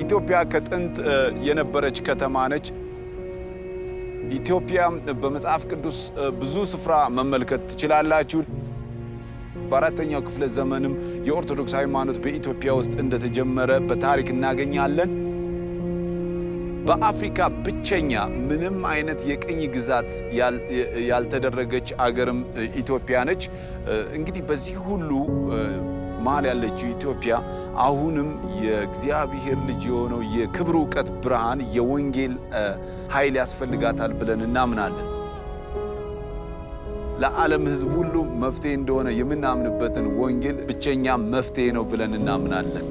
ኢትዮጵያ ከጥንት የነበረች ከተማ ነች። ኢትዮጵያ በመጽሐፍ ቅዱስ ብዙ ስፍራ መመልከት ትችላላችሁ። በአራተኛው ክፍለ ዘመንም የኦርቶዶክስ ሃይማኖት በኢትዮጵያ ውስጥ እንደተጀመረ በታሪክ እናገኛለን። በአፍሪካ ብቸኛ ምንም አይነት የቅኝ ግዛት ያልተደረገች አገርም ኢትዮጵያ ነች። እንግዲህ በዚህ ሁሉ መሃል ያለችው ኢትዮጵያ አሁንም የእግዚአብሔር ልጅ የሆነው የክብር ዕውቀት ብርሃን የወንጌል ኃይል ያስፈልጋታል ብለን እናምናለን። ለዓለም ሕዝብ ሁሉ መፍትሄ እንደሆነ የምናምንበትን ወንጌል ብቸኛ መፍትሄ ነው ብለን እናምናለን።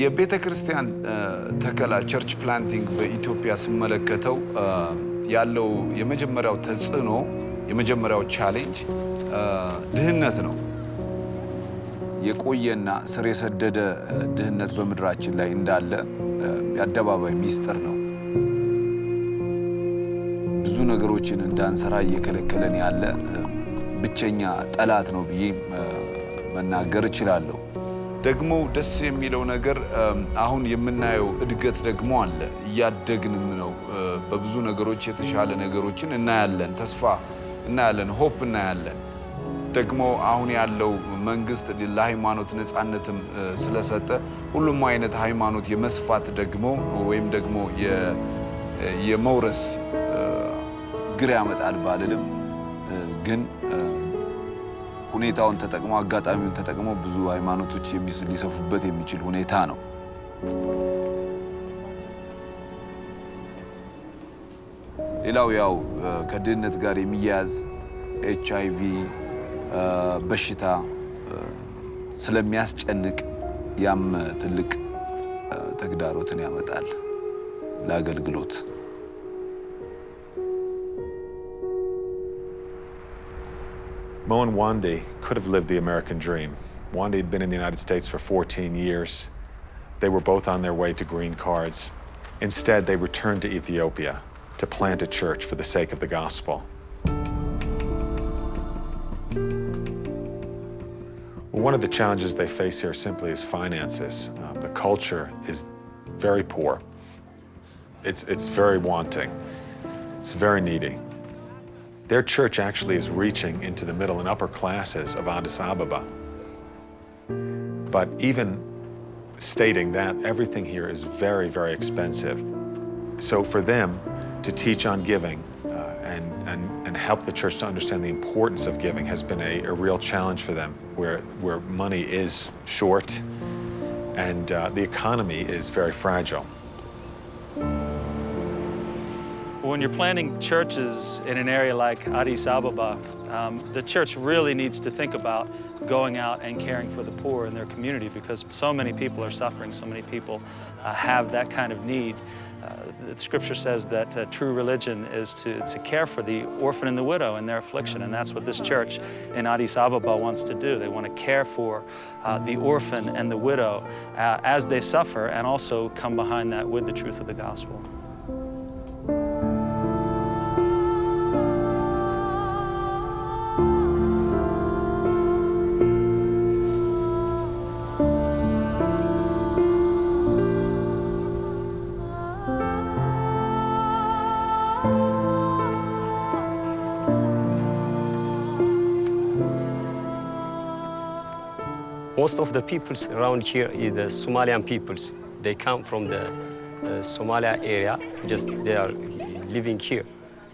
የቤተ ክርስቲያን ተከላ ቸርች ፕላንቲንግ በኢትዮጵያ ስመለከተው ያለው የመጀመሪያው ተጽዕኖ የመጀመሪያው ቻሌንጅ ድህነት ነው። የቆየና ስር የሰደደ ድህነት በምድራችን ላይ እንዳለ የአደባባይ ሚስጥር ነው። ብዙ ነገሮችን እንዳንሰራ እየከለከለን ያለ ብቸኛ ጠላት ነው ብዬ መናገር እችላለሁ። ደግሞ ደስ የሚለው ነገር አሁን የምናየው እድገት ደግሞ አለ። እያደግንም ነው። በብዙ ነገሮች የተሻለ ነገሮችን እናያለን፣ ተስፋ እናያለን፣ ሆፕ እናያለን። ደግሞ አሁን ያለው መንግስት ለሃይማኖት ነፃነትም ስለሰጠ ሁሉም አይነት ሃይማኖት የመስፋት ደግሞ ወይም ደግሞ የመውረስ ግር ያመጣል ባልልም ግን ሁኔታውን ተጠቅሞ አጋጣሚውን ተጠቅሞ ብዙ ሃይማኖቶች ሊሰፉበት የሚችል ሁኔታ ነው። ሌላው ያው ከድህነት ጋር የሚያያዝ HIV በሽታ ስለሚያስጨንቅ ያም ትልቅ ተግዳሮትን ያመጣል ለአገልግሎት። Mo and Wande could have lived the American dream. Wande had been in the United States for 14 years. They were both on their way to green cards. Instead, they returned to Ethiopia to plant a church for the sake of the gospel. Well, one of the challenges they face here simply is finances. The culture is very poor. It's very wanting. It's very needy. Their church actually is reaching into the middle and upper classes of Addis Ababa. But even stating that, everything here is very, very expensive. So for them to teach on giving and help the church to understand the importance of giving has been a real challenge for them, where money is short and the economy is very fragile. When you're planting churches in an area like Addis Ababa, the church really needs to think about going out and caring for the poor in their community, because so many people are suffering, so many people have that kind of need. The scripture says that true religion is to care for the orphan and the widow in their affliction, and that's what this church in Addis Ababa wants to do. They want to care for the orphan and the widow as they suffer, and also come behind that with the truth of the gospel. Most of the peoples around here is the Somalian peoples. They come from the Somalia area, just they are living here.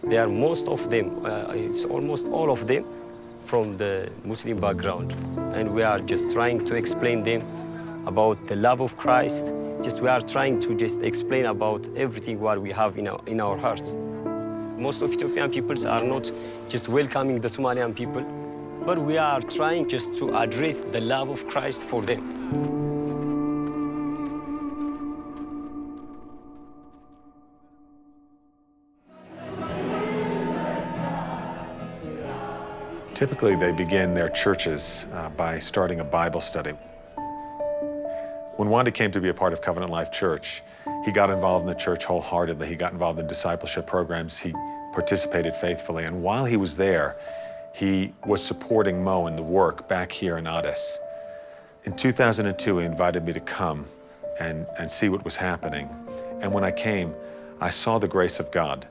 They are most of them, it's almost all of them from the Muslim background. And we are just trying to explain them about the love of Christ. We are trying to just explain about everything what we have in our hearts. Most of Ethiopian peoples are not just welcoming the Somalian people, but we are trying just to address the love of Christ for them. Typically, they begin their churches by starting a Bible study. When Wanda came to be a part of Covenant Life Church, he got involved in the church wholeheartedly. He got involved in discipleship programs. He participated faithfully. And while he was there, he was supporting Mo in the work back here in Addis. In 2002, he invited me to come and see what was happening. And when I came, I saw the grace of God.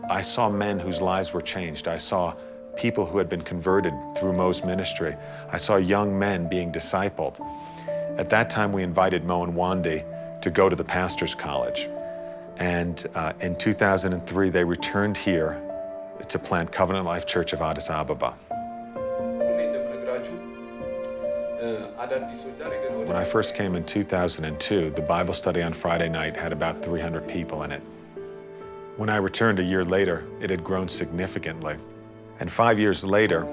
I saw men whose lives were changed. I saw people who had been converted through Mo's ministry. I saw young men being discipled. At that time, we invited Mo and Wandi to go to the Pastor's College. And in 2003, they returned here to plant Covenant Life Church of Addis Ababa. When I first came in 2002, the Bible study on Friday night had about 300 people in it. When I returned a year later, it had grown significantly. And 5 years later,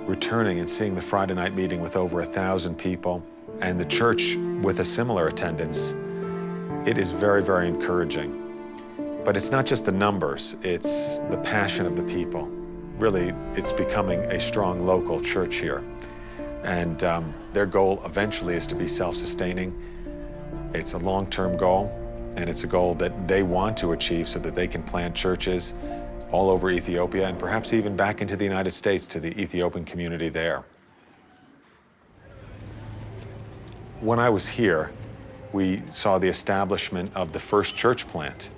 returning and seeing the Friday night meeting with over 1,000 people and the church with a similar attendance, it is very, very encouraging. But it's not just the numbers, it's the passion of the people. Really, it's becoming a strong local church here. And their goal eventually is to be self-sustaining. It's a long-term goal, and it's a goal that they want to achieve so that they can plant churches all over Ethiopia and perhaps even back into the United States to the Ethiopian community there. When I was here, we saw the establishment of the first church plant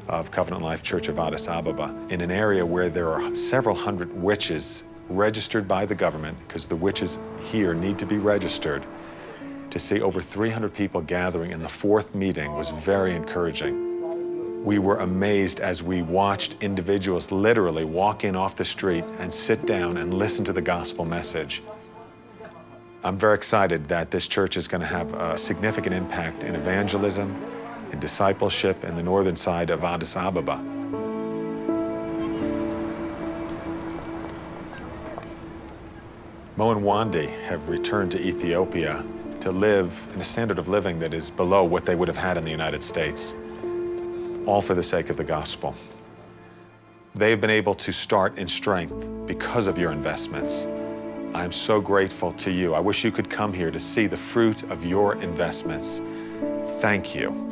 of Covenant Life Church of Addis Ababa in an area where there are several hundred witches registered by the government, because the witches here need to be registered. To see over 300 people gathering in the fourth meeting was very encouraging. We were amazed as we watched individuals literally walk in off the street and sit down and listen to the gospel message. I'm very excited that this church is going to have a significant impact in evangelism, in discipleship in the northern side of Addis Ababa. Mo and Wandi have returned to Ethiopia to live in a standard of living that is below what they would have had in the United States, all for the sake of the gospel. They've been able to start in strength because of your investments. I'm so grateful to you. I wish you could come here to see the fruit of your investments. Thank you.